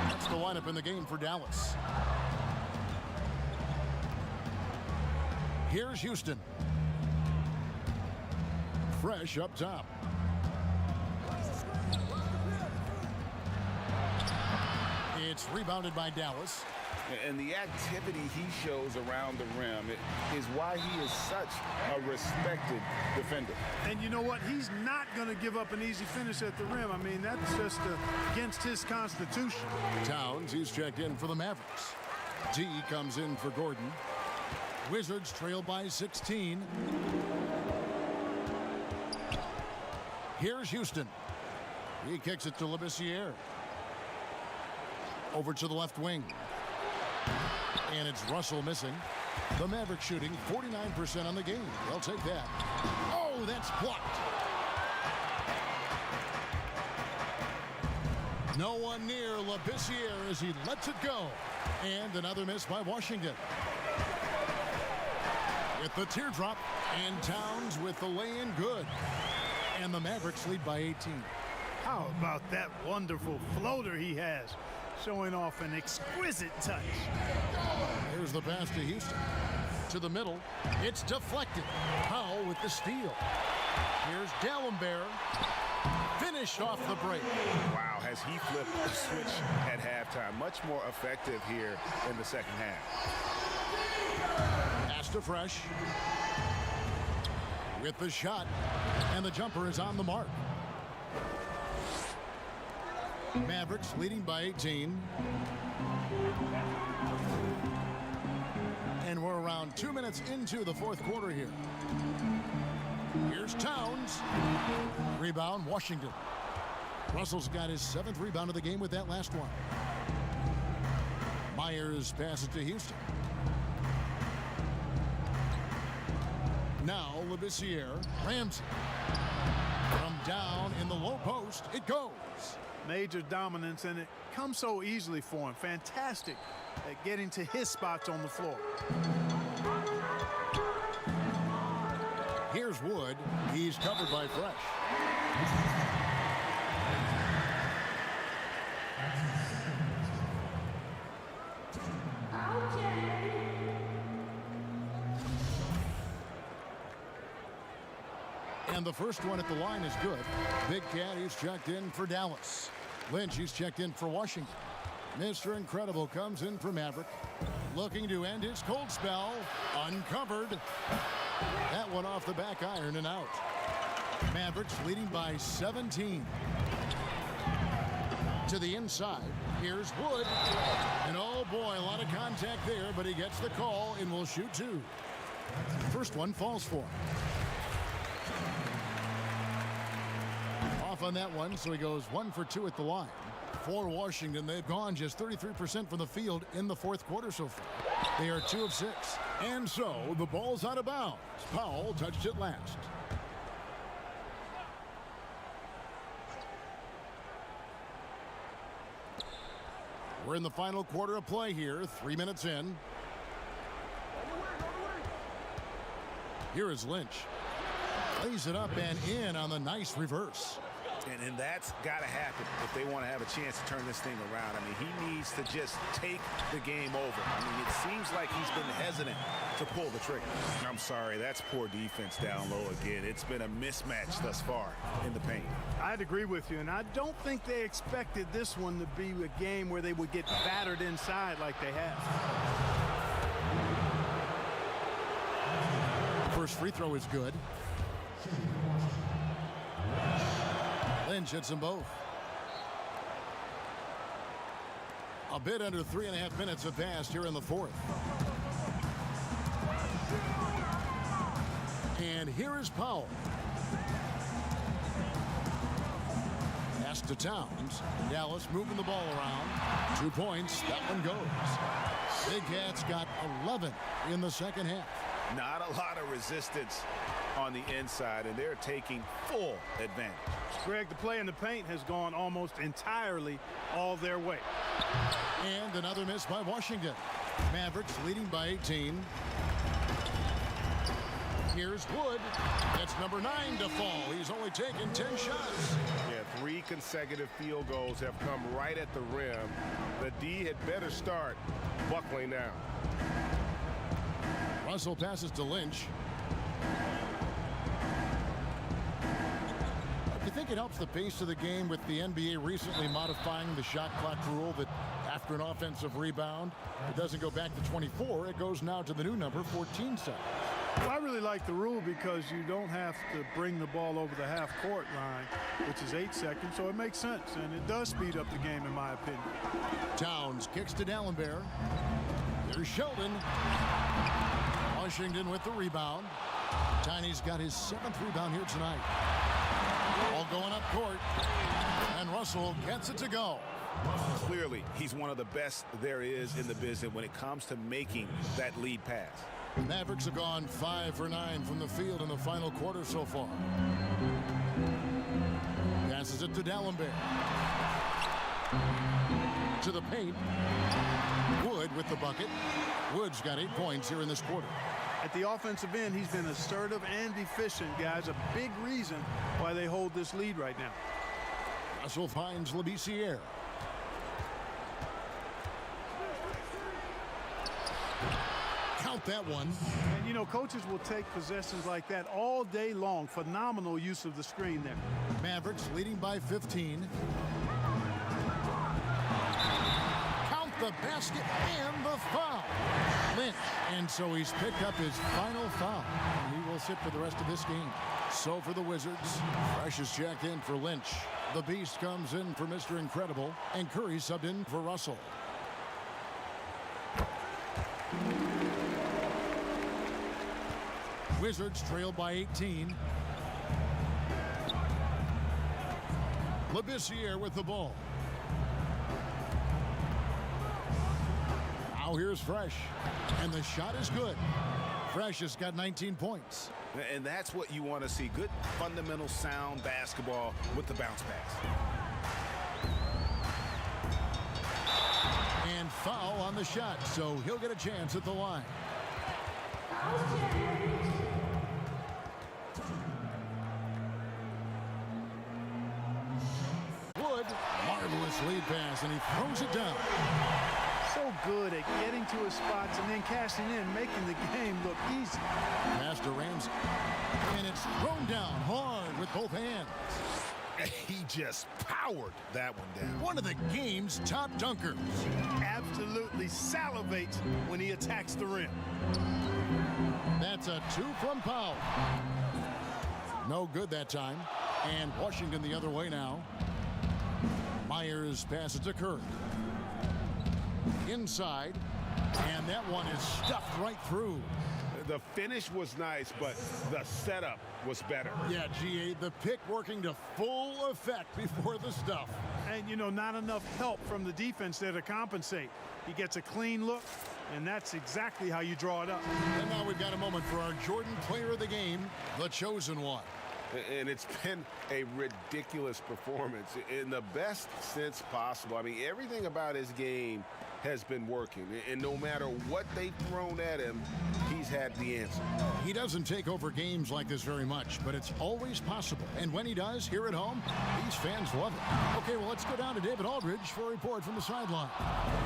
That's the lineup in the game for Dallas. Here's Houston. Fresh up top. It's rebounded by Dallas. And the activity he shows around the rim is why he is such a respected defender. And you know what? He's not going to give up an easy finish at the rim. I mean, that's just against his constitution. Towns, he's checked in for the Mavericks. D comes in for Gordon. Wizards trail by 16. Here's Houston. He kicks it to Labissiere. Over to the left wing. And it's Russell missing. The Mavericks shooting 49% on the game. They'll take that. Oh, that's blocked. No one near Labissiere as he lets it go. And another miss by Washington. With the teardrop, and Towns with the lay-in good. And the Mavericks lead by 18. How about that wonderful floater he has? Showing off an exquisite touch. Here's the pass to Houston. To the middle. It's deflected. Powell with the steal. Here's D'Alembert. Finished off the break. Wow, has he flipped the switch at halftime. Much more effective here in the second half. Pass to Fresh. With the shot. And the jumper is on the mark. Mavericks leading by 18. And we're around 2 minutes into the fourth quarter here. Here's Towns. Rebound, Washington. Russell's got his 7th rebound of the game with that last one. Myers passes to Houston. Now Labissiere. Ramsey. From down in the low post, it goes. Major dominance, and it comes so easily for him. Fantastic at getting to his spots on the floor. Here's Wood. He's covered by Fresh. And the first one at the line is good. Big Cat, he's checked in for Dallas. Lynch, he's checked in for Washington. Mr. Incredible comes in for Maverick. Looking to end his cold spell. Uncovered. That one off the back iron and out. Mavericks leading by 17. To the inside. Here's Wood. And oh boy, a lot of contact there, but he gets the call and will shoot two. First one falls for him. Off on that one, so he goes 1 for 2 at the line. For Washington, they've gone just 33% from the field in the fourth quarter so far. They are 2 of 6. And so the ball's out of bounds. Powell touched it last. We're in the final quarter of play here, 3 minutes in. Here is Lynch. Lays it up and in on the nice reverse. And that's got to happen if they want to have a chance to turn this thing around. I mean, he needs to just take the game over. I mean, it seems like he's been hesitant to pull the trigger. I'm sorry, that's poor defense down low again. It's been a mismatch thus far in the paint. I'd agree with you, and I don't think they expected this one to be a game where they would get battered inside like they have. First free throw is good. Lynch hits them both. A bit under 3.5 minutes have passed here in the fourth. And here is Powell. Pass to Towns. Dallas moving the ball around. 2 points. That one goes. Big Cat's got 11 in the second half. Not a lot of resistance on the inside, and they're taking full advantage. Greg, the play in the paint has gone almost entirely all their way. And another miss by Washington. Mavericks leading by 18. Here's Wood. That's number 9 to fall. He's only taken 10 shots. Yeah, 3 consecutive field goals have come right at the rim. The D had better start buckling down. Russell passes to Lynch. Do you think it helps the pace of the game with the NBA recently modifying the shot clock rule that after an offensive rebound, it doesn't go back to 24, it goes now to the new number, 14 seconds? Well, I really like the rule because you don't have to bring the ball over the half-court line, which is 8 seconds, so it makes sense, and it does speed up the game, in my opinion. Towns kicks to D'Alembert. There's Sheldon. Washington with the rebound. Tiny's got his 7th rebound here tonight. All going up court. And Russell gets it to go. Clearly, he's one of the best there is in the business when it comes to making that lead pass. The Mavericks have gone 5 for 9 from the field in the final quarter so far. Passes it to D'Alembert. To the paint. Wood with the bucket. Wood's got 8 points here in this quarter. At the offensive end, he's been assertive and efficient, guys. A big reason why they hold this lead right now. Russell finds Labissiere. Count that one. And, you know, coaches will take possessions like that all day long. Phenomenal use of the screen there. Mavericks leading by 15. Count the basket and the foul. Lynch. And so he's picked up his final foul. And he will sit for the rest of this game. So for the Wizards, Fresh is checked in for Lynch. The Beast comes in for Mr. Incredible. And Curry subbed in for Russell. Wizards trail by 18. Labissiere with the ball. Now here's Fresh. And the shot is good. Fresh has got 19 points. And that's what you want to see. Good, fundamental, sound basketball with the bounce pass. And foul on the shot, so he'll get a chance at the line. Wood, marvelous lead pass, and he throws it down. So good at getting to his spots and then cashing in, making the game look easy. Pass to Ramsey. And it's thrown down hard with both hands. He just powered that one down. One of the game's top dunkers. Absolutely salivates when he attacks the rim. That's a 2 from Powell. No good that time. And Washington the other way now. Myers passes to Curry. Inside. And that one is stuffed right through. The finish was nice, but the setup was better. Yeah, GA, the pick working to full effect before the stuff. And, you know, not enough help from the defense there to compensate. He gets a clean look, and that's exactly how you draw it up. And now we've got a moment for our Jordan player of the game, the chosen one. And it's been a ridiculous performance in the best sense possible. I mean, everything about his game has been working. And no matter what they've thrown at him, he's had the answer. He doesn't take over games like this very much, but it's always possible. And when he does, here at home, these fans love it. Okay, well, let's go down to David Aldridge for a report from the sideline.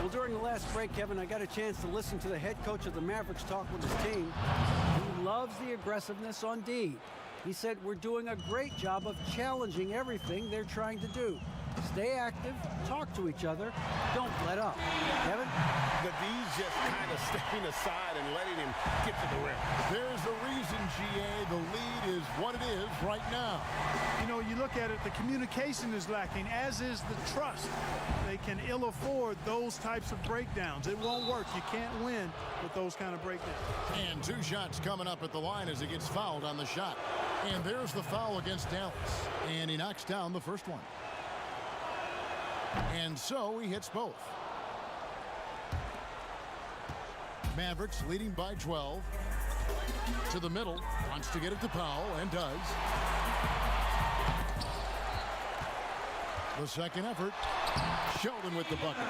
Well, during the last break, Kevin, I got a chance to listen to the head coach of the Mavericks talk with his team. He loves the aggressiveness on D. He said, we're doing a great job of challenging everything they're trying to do. Stay active, talk to each other, don't let up. Kevin? The D's just kind of stepping aside and letting him get to the rim. There's a reason, GA. The lead is what it is right now. You know, you look at it, the communication is lacking, as is the trust. They can ill afford those types of breakdowns. It won't work. You can't win with those kind of breakdowns. And 2 shots coming up at the line as he gets fouled on the shot. And there's the foul against Dallas. And he knocks down the first one. And so he hits both. Mavericks leading by 12. To the middle. Wants to get it to Powell and does. The second effort. Sheldon with the bucket.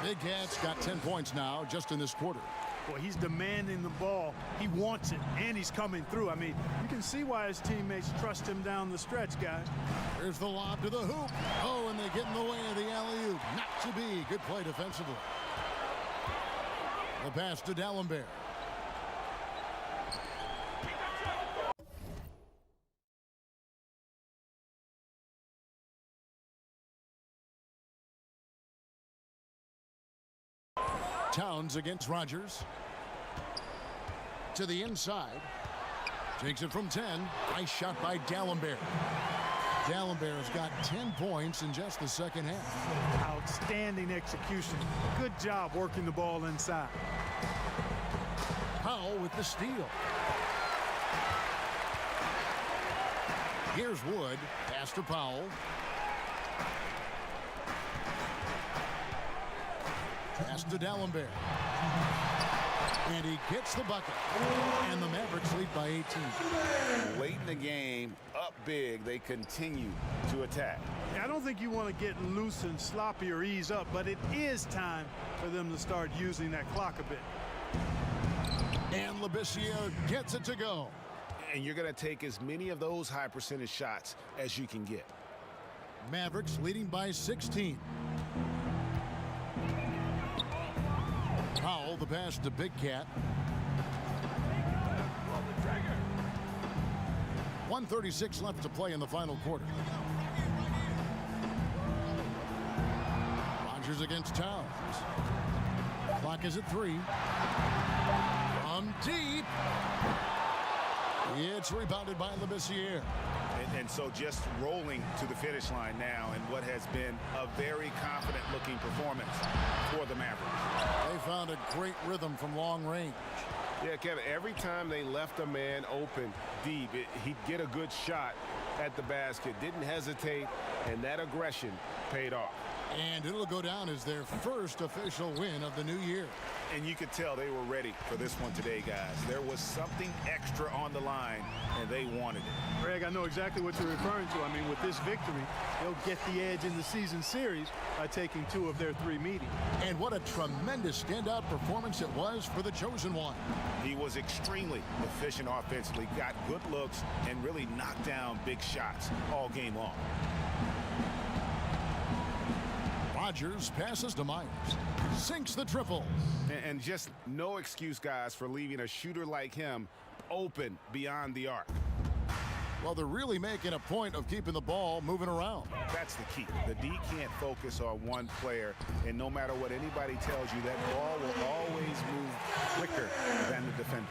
Big Cat's got 10 points now just in this quarter. Boy, he's demanding the ball. He wants it, and he's coming through. I mean, you can see why his teammates trust him down the stretch, guys. There's the lob to the hoop. Oh, and they get in the way of the alley-oop. Not to be. Good play defensively. The pass to D'Alembert. Towns against Rogers. To the inside. Takes it from 10. Nice shot by D'Alembert. D'Alembert's got 10 points in just the second half. Outstanding execution. Good job working the ball inside. Powell with the steal. Here's Wood. Pass to Powell. Pass to D'Alembert. And he gets the bucket. And the Mavericks lead by 18. Late in the game, up big, they continue to attack. I don't think you want to get loose and sloppy or ease up, but it is time for them to start using that clock a bit. And Labissiere gets it to go. And you're going to take as many of those high percentage shots as you can get. Mavericks leading by 16. Powell, the pass to Big Cat. 1:36 left to play in the final quarter. Rogers against Towns. Clock is at 3. From deep. It's rebounded by Labissiere. And so just rolling to the finish line now in what has been a very confident-looking performance for the Mavericks. They found a great rhythm from long range. Yeah, Kevin, every time they left a man open deep, he'd get a good shot at the basket. Didn't hesitate, and that aggression paid off. And it'll go down as their first official win of the new year. And you could tell they were ready for this one today, guys. There was something extra on the line, and they wanted it. Greg, I know exactly what you're referring to. I mean, with this victory, they'll get the edge in the season series by taking 2 of their 3 meetings. And what a tremendous standout performance it was for the chosen one. He was extremely efficient offensively, got good looks, and really knocked down big shots all game long. Rogers passes to Myers. Sinks the triple. And just no excuse, guys, for leaving a shooter like him open beyond the arc. Well, they're really making a point of keeping the ball moving around. That's the key. The D can't focus on one player, and no matter what anybody tells you, that ball will always move quicker than the defender.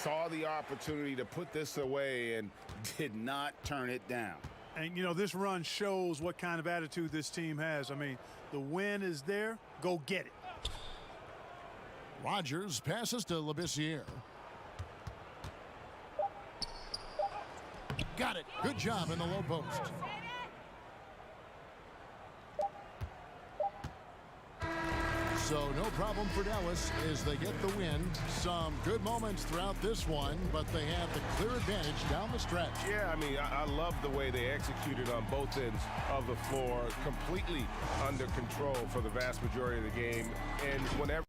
Saw the opportunity to put this away and did not turn it down. And, you know, this run shows what kind of attitude this team has. I mean, the win is there. Go get it. Rogers passes to Labissiere. Got it. Good job in the low post. So no problem for Dallas as they get the win. Some good moments throughout this one, but they have the clear advantage down the stretch. Yeah, I mean, I love the way they executed on both ends of the floor, completely under control for the vast majority of the game. And whenever